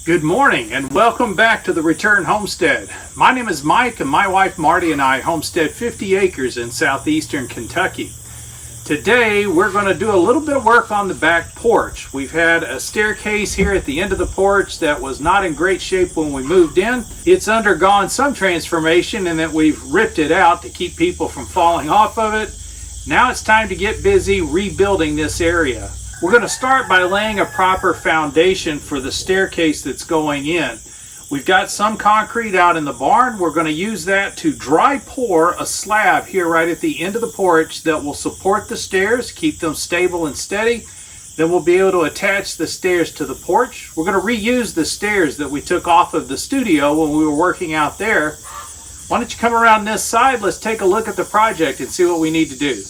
Good morning and welcome back to the Return Homestead. My name is Mike and my wife Marty and I homestead 50 acres in southeastern Kentucky. Today we're going to do a little bit of work on the back porch. We've had a staircase here at the end of the porch that was not in great shape when we moved in. It's undergone some transformation in that we've ripped it out to keep people from falling off of it. Now it's time to get busy rebuilding this area. We're going to start by laying a proper foundation for the staircase that's going in. We've got some concrete out in the barn. We're going to use that to dry pour a slab here right at the end of the porch that will support the stairs, keep them stable and steady. Then we'll be able to attach the stairs to the porch. We're going to reuse the stairs that we took off of the studio when we were working out there. Why don't you come around this side? Let's take a look at the project and see what we need to do.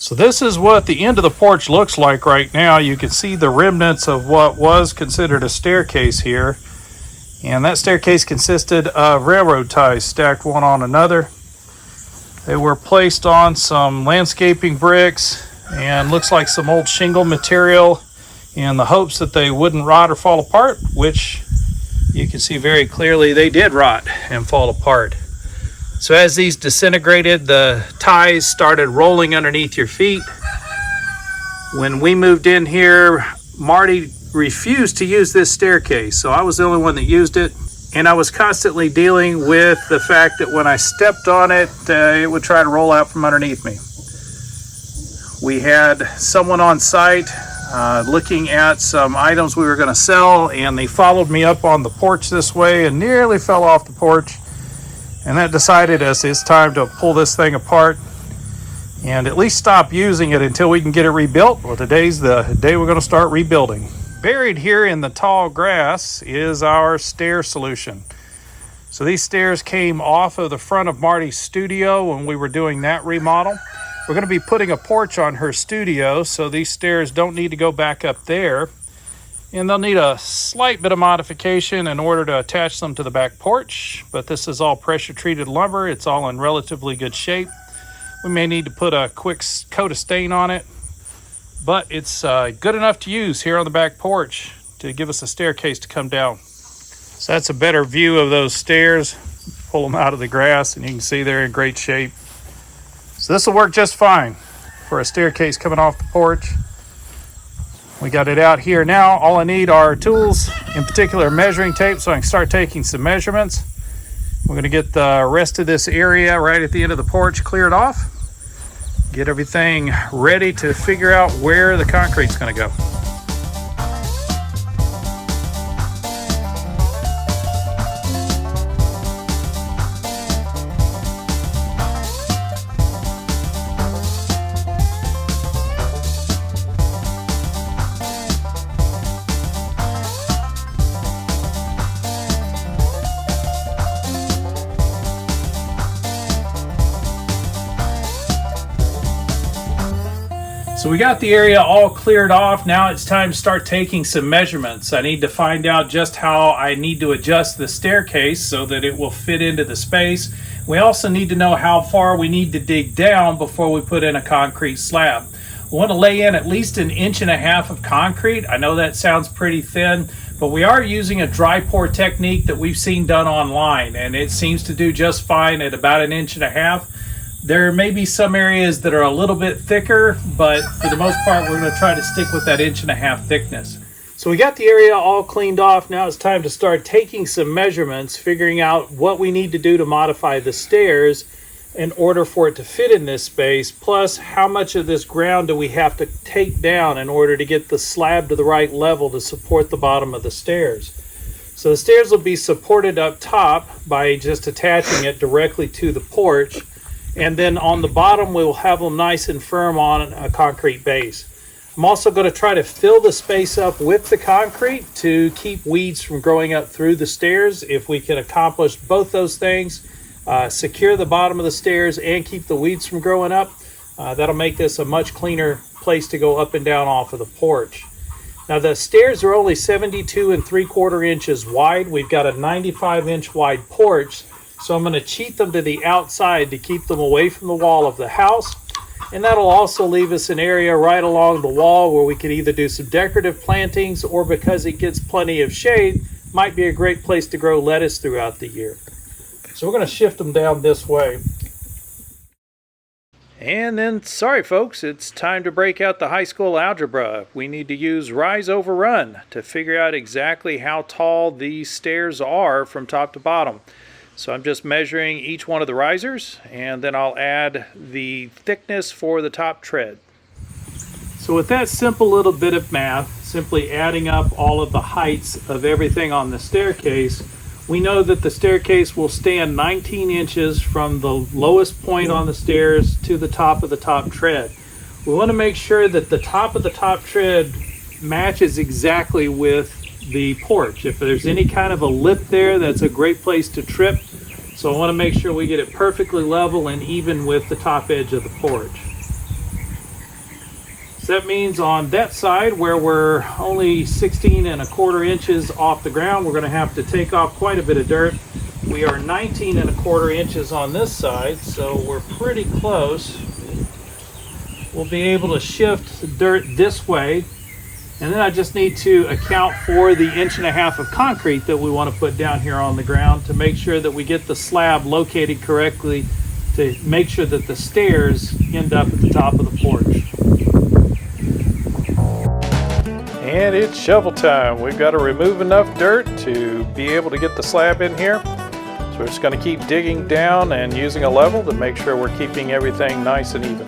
So this is what the end of the porch looks like right now. You can see the remnants of what was considered a staircase here. And that staircase consisted of railroad ties stacked one on another. They were placed on some landscaping bricks and looks like some old shingle material in the hopes that they wouldn't rot or fall apart, which you can see very clearly they did rot and fall apart. So as these disintegrated, the ties started rolling underneath your feet. When we moved in here, Marty refused to use this staircase, so I was the only one that used it. And I was constantly dealing with the fact that when I stepped on it, it would try to roll out from underneath me. We had someone on site looking at some items we were going to sell, and they followed me up on the porch this way and nearly fell off the porch. And that decided as it's time to pull this thing apart and at least stop using it until we can get it rebuilt. Well, today's the day we're going to start rebuilding. Buried here in the tall grass is our stair solution. So these stairs came off of the front of Marty's studio when we were doing that remodel. We're going to be putting a porch on her studio, so these stairs don't need to go back up there. And they'll need a slight bit of modification in order to attach them to the back porch, but this is all pressure treated lumber. It's all in relatively good shape. We may need to put a quick coat of stain on it, but it's good enough to use here on the back porch to give us a staircase to come down. So that's a better view of those stairs. Pull them out of the grass and you can see they're in great shape. So this will work just fine for a staircase coming off the porch. We got it out here now. All I need are tools, in particular measuring tape, so I can start taking some measurements. We're going to get the rest of this area right at the end of the porch cleared off. Get everything ready to figure out where the concrete's going to go. So we got the area all cleared off. Now it's time to start taking some measurements. I need to find out just how I need to adjust the staircase so that it will fit into the space. We also need to know how far we need to dig down before we put in a concrete slab. We want to lay in at least 1.5 inches of concrete. I know that sounds pretty thin, but we are using a dry pour technique that we've seen done online, and it seems to do just fine at about 1.5 inches. There may be some areas that are a little bit thicker, but for the most part, we're going to try to stick with that 1.5 inch thickness. So we got the area all cleaned off. Now it's time to start taking some measurements, figuring out what we need to do to modify the stairs in order for it to fit in this space, plus how much of this ground do we have to take down in order to get the slab to the right level to support the bottom of the stairs. So the stairs will be supported up top by just attaching it directly to the porch. And then on the bottom, we'll have them nice and firm on a concrete base. I'm also going to try to fill the space up with the concrete to keep weeds from growing up through the stairs. If we can accomplish both those things, secure the bottom of the stairs and keep the weeds from growing up, that'll make this a much cleaner place to go up and down off of the porch. Now the stairs are only 72 3/4 inches wide. We've got a 95-inch wide porch, so I'm going to cheat them to the outside to keep them away from the wall of the house. And that'll also leave us an area right along the wall where we could either do some decorative plantings, or because it gets plenty of shade, might be a great place to grow lettuce throughout the year. So we're going to shift them down this way. And then, sorry folks, it's time to break out the high school algebra. We need to use rise over run to figure out exactly how tall these stairs are from top to bottom. So I'm just measuring each one of the risers, and then I'll add the thickness for the top tread. So with that simple little bit of math, simply adding up all of the heights of everything on the staircase, we know that the staircase will stand 19 inches from the lowest point on the stairs to the top of the top tread. We want to make sure that the top of the top tread matches exactly with the porch. If there's any kind of a lip there, that's a great place to trip. So I want to make sure we get it perfectly level and even with the top edge of the porch. So that means on that side, where we're only 16 1/4 inches off the ground, we're going to have to take off quite a bit of dirt. We are 19 1/4 inches on this side, so we're pretty close. We'll be able to shift the dirt this way. And then I just need to account for the 1.5 inches of concrete that we want to put down here on the ground to make sure that we get the slab located correctly, to make sure that the stairs end up at the top of the porch. And it's shovel time. We've got to remove enough dirt to be able to get the slab in here. So we're just going to keep digging down and using a level to make sure we're keeping everything nice and even.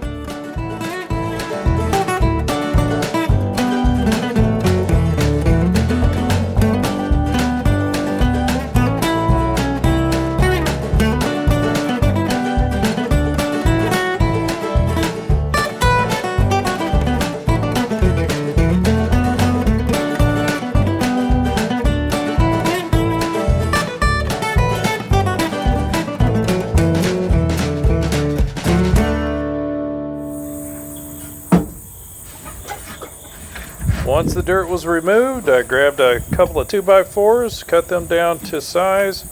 Once the dirt was removed, I grabbed a couple of 2x4s, cut them down to size,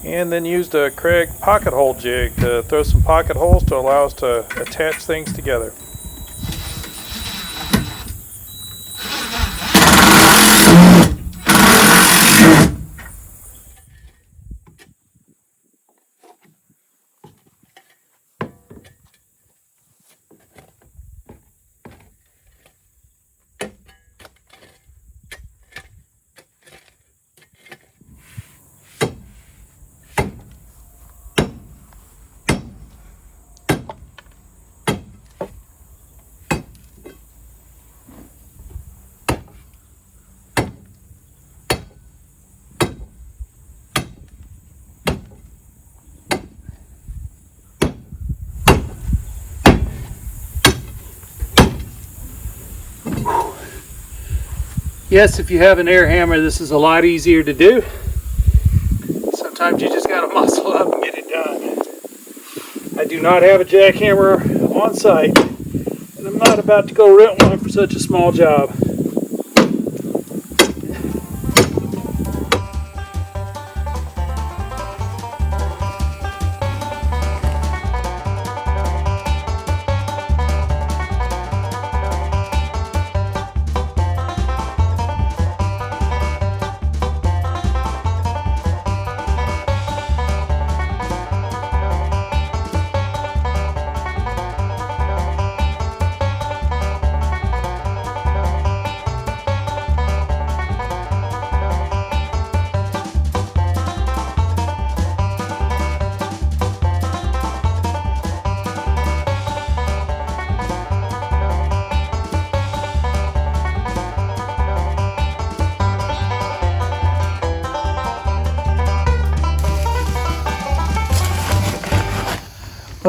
and then used a Craig pocket hole jig to throw some pocket holes to allow us to attach things together. Yes, if you have an air hammer, this is a lot easier to do. Sometimes you just gotta muscle up and get it done. I do not have a jackhammer on site, and I'm not about to go rent one for such a small job.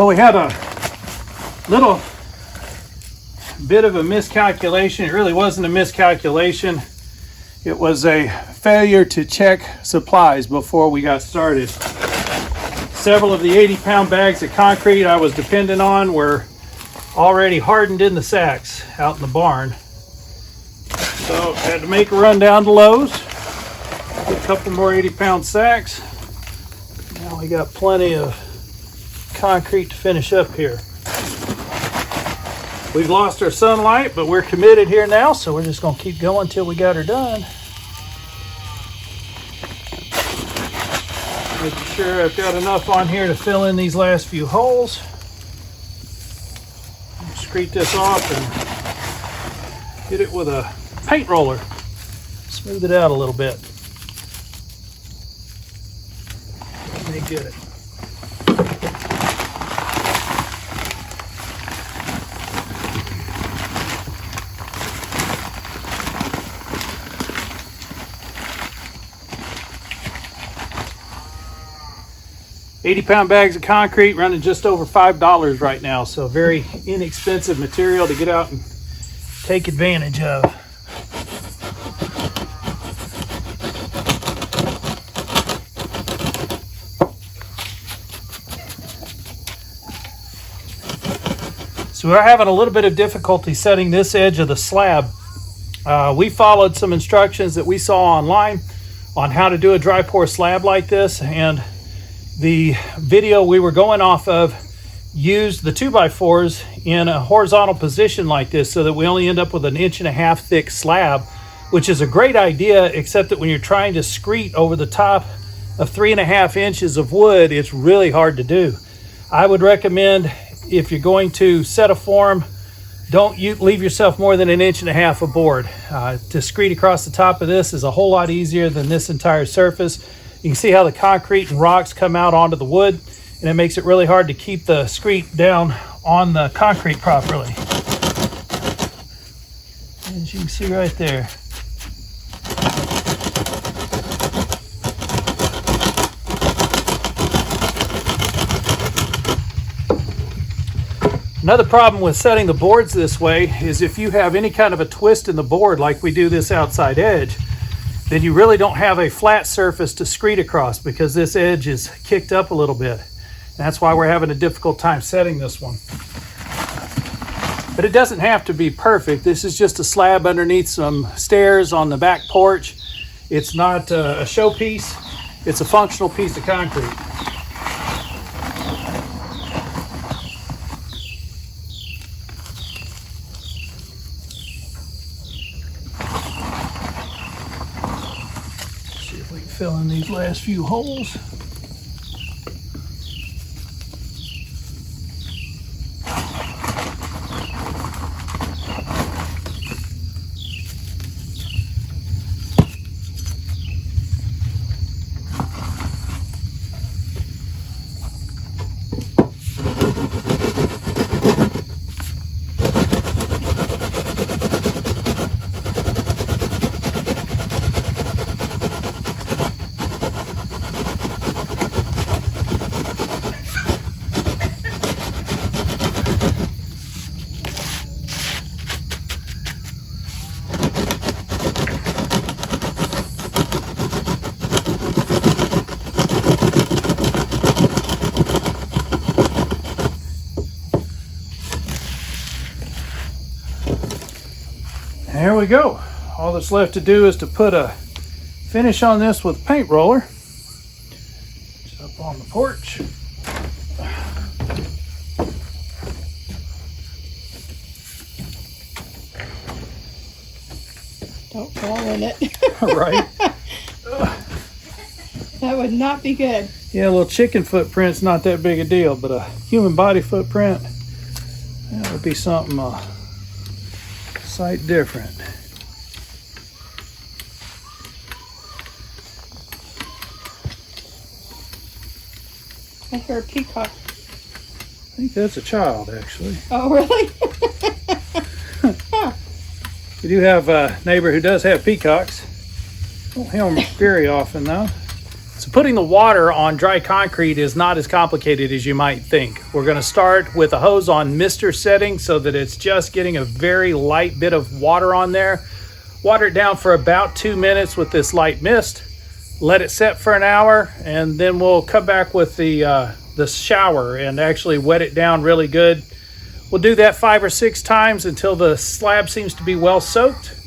Well, we had a little bit of a miscalculation. It really wasn't a miscalculation. It was a failure to check supplies before we got started. Several of the 80-pound bags of concrete I was dependent on were already hardened in the sacks out in the barn. So I had to make a run down to Lowe's, get a couple more 80-pound sacks. Now we got plenty of concrete to finish up here. We've lost our sunlight, but we're committed here now, so we're just going to keep going until we got her done. Making sure I've got enough on here to fill in these last few holes. Scrape this off and get it with a paint roller. Smooth it out a little bit. Let me get it. 80-pound bags of concrete running just over $5 right now, so very inexpensive material to get out and take advantage of. So we're having a little bit of difficulty setting this edge of the slab. We followed some instructions that we saw online on how to do a dry pour slab like this, and the video we were going off of used the 2x4s in a horizontal position like this so that we only end up with an 1.5 inch thick slab, which is a great idea, except that when you're trying to screed over the top of 3.5 inches of wood, it's really hard to do. I would recommend, if you're going to set a form, don't leave yourself more than 1.5 inches of board. To screed across the top of this is a whole lot easier than this entire surface. You can see how the concrete and rocks come out onto the wood, and it makes it really hard to keep the screed down on the concrete properly. As you can see right there. Another problem with setting the boards this way is if you have any kind of a twist in the board like we do this outside edge, then you really don't have a flat surface to screed across because this edge is kicked up a little bit. And that's why we're having a difficult time setting this one. But it doesn't have to be perfect. This is just a slab underneath some stairs on the back porch. It's not a showpiece. It's a functional piece of concrete. Fill in these last few holes. There we go. All that's left to do is to put a finish on this with a paint roller. It's up on the porch. Don't fall in it. Right. That would not be good. Yeah, a little chicken footprint's not that big a deal, but a human body footprint, that would be something sight different. I hear a peacock. I think that's a child, actually. Oh, really? We do have a neighbor who does have peacocks. Don't hear them very often, though. So putting the water on dry concrete is not as complicated as you might think. We're going to start with a hose on mister setting so that it's just getting a very light bit of water on there. Water it down for about 2 minutes with this light mist. Let it set for an hour, and then we'll come back with the shower and actually wet it down really good. We'll do that 5 or 6 times until the slab seems to be well soaked,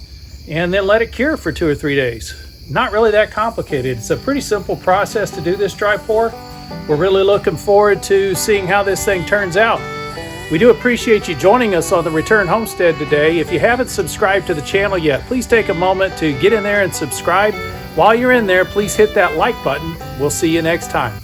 and then let it cure for 2 or 3 days. Not really that complicated. It's a pretty simple process to do this dry pour. We're really looking forward to seeing how this thing turns out. We do appreciate you joining us on the Return Homestead today. If you haven't subscribed to the channel yet, please take a moment to get in there and subscribe. While you're in there, please hit that like button. We'll see you next time.